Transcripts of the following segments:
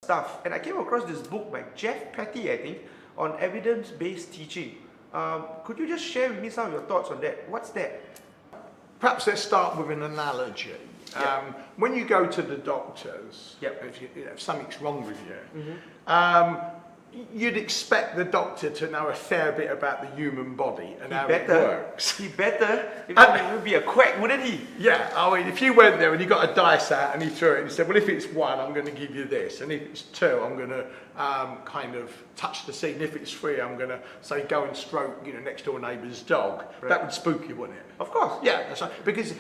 stuff, and I came across this book by Jeff Petty, I think, on evidence-based teaching. Could you just share with me some of your thoughts on that? What's that? Perhaps let's start with an analogy. When you go to the doctors, if something's wrong with you, you'd expect the doctor to know a fair bit about the human body and how it works. He better. If not, he would be a quack, wouldn't he? Yeah, I mean, if you went there and you got a dice out and he threw it and he said, well, if it's 1, I'm going to give you this, and if it's 2, I'm going to kind of touch the seat, and if it's 3, I'm going to say go and stroke, next door neighbour's dog. Right. That would spook you, wouldn't it? Of course. Yeah, that's right. Because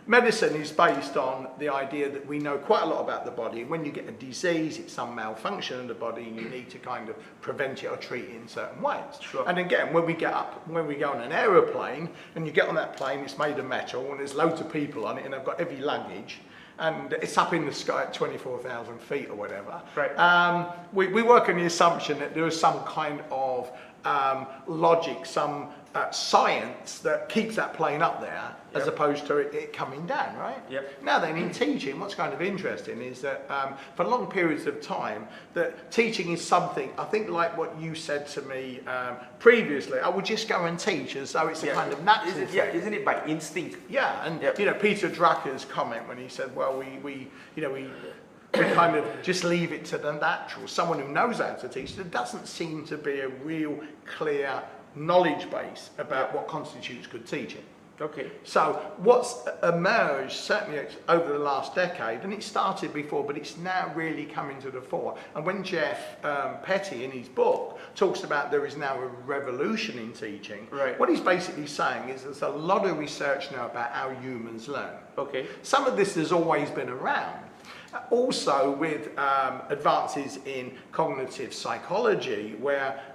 medicine is based on the idea that we know quite a lot about the body, and when you get a disease, it's some malfunction in the body, and you need to kind of prevent it or treat it in certain ways. Sure. And again, when we go on an aeroplane, and you get on that plane, it's made of metal, and there's loads of people on it, and they've got heavy luggage, and it's up in the sky at 24,000 feet or whatever. Right. We work on the assumption that there is some kind of logic, some science that keeps that plane up there, as opposed to it coming down, right? Yep. Now then, in teaching, what's kind of interesting is that for long periods of time, that teaching is something, I think like what you said to me previously, I would just go and teach as though it's a kind of natural thing. Isn't it by instinct? Yeah, and Peter Drucker's comment when he said, well, we kind of just leave it to the natural. Someone who knows how to teach, there doesn't seem to be a real clear knowledge base about what constitutes good teaching. Okay. So what's emerged, certainly over the last decade, and it started before, but it's now really coming to the fore. And when Jeff Petty, in his book, talks about there is now a revolution in teaching, what he's basically saying is there's a lot of research now about how humans learn. Okay. Some of this has always been around. Also with advances in cognitive psychology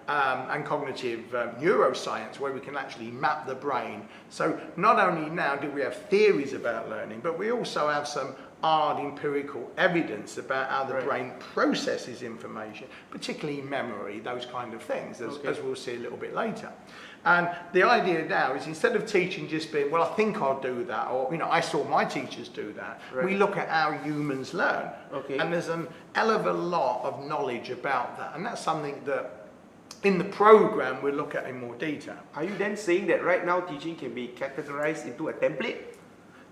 and cognitive neuroscience, where we can actually map the brain. So not only now do we have theories about learning, but we also have some hard empirical evidence about how the brain processes information, particularly memory, those kind of things, as we'll see a little bit later. And the idea now is, instead of teaching just being, well, I think I'll do that, or I saw my teachers do that, we look at how humans learn. Okay. And there's an hell of a lot of knowledge about that, and that's something that in the program we'll look at in more detail. Are you then saying that right now teaching can be categorized into a template?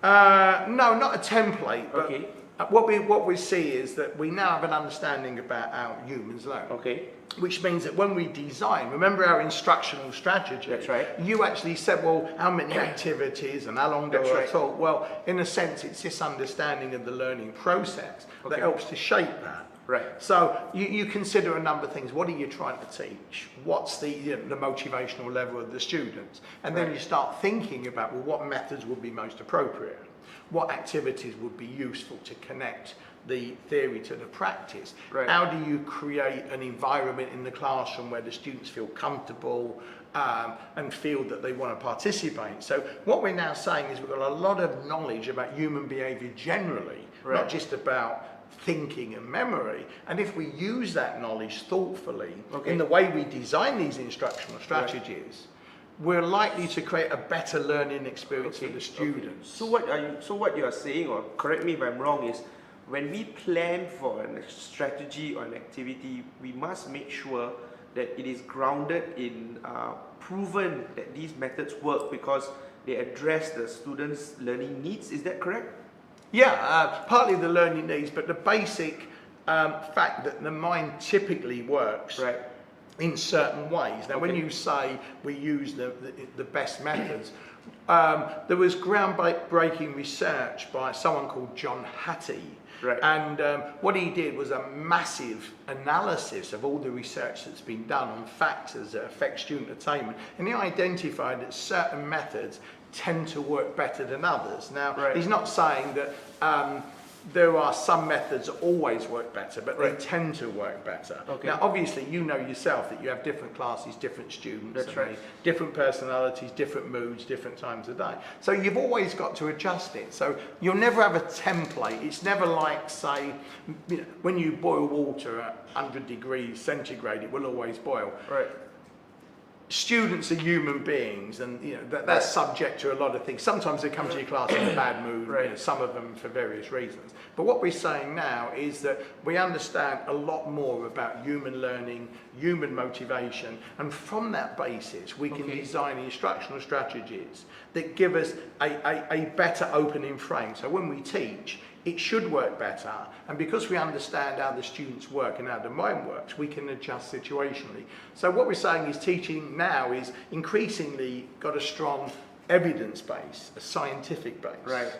No, not a template, but okay. What we see is that we now have an understanding about how humans learn. Okay. Which means that when we design, remember our instructional strategy? That's right. You actually said, well, how many activities and how long do I talk? Well, in a sense, it's this understanding of the learning process that helps to shape that. Right. So you consider a number of things. What are you trying to teach? What's the motivational level of the students? And then you start thinking about, well, what methods would be most appropriate? What activities would be useful to connect the theory to the practice? Right. How do you create an environment in the classroom where the students feel comfortable and feel that they want to participate? So what we're now saying is we've got a lot of knowledge about human behaviour generally, not just about thinking and memory. And if we use that knowledge thoughtfully in the way we design these instructional strategies, we're likely to create a better learning experience for the students. So what you are saying, or correct me if I'm wrong, is when we plan for a strategy or an activity, we must make sure that it is grounded in proven that these methods work because they address the students' learning needs. Is that correct? Yeah, partly the learning needs, but the basic fact that the mind typically works in certain ways. Now, when you say we use the best methods, there was groundbreaking research by someone called John Hattie. And what he did was a massive analysis of all the research that's been done on factors that affect student attainment. And he identified that certain methods tend to work better than others. Now, he's not saying that there are some methods that always work better, but they tend to work better. Now, obviously, you know yourself that you have different classes, different students, different personalities, different moods, different times of day. So you've always got to adjust it. So you'll never have a template. It's never like, say, when you boil water at 100 degrees centigrade, it will always boil. students are human beings, and you know that's subject to a lot of things. Sometimes they come to your class in a bad mood, you know, some of them for various reasons. But what we're saying now is that we understand a lot more about human learning, human motivation, and from that basis we can design instructional strategies that give us a better opening frame. So when we teach, it should work better, and because we understand how the students work and how the mind works, we can adjust situationally. So what we're saying is teaching now is increasingly got a strong evidence base, a scientific base. Right.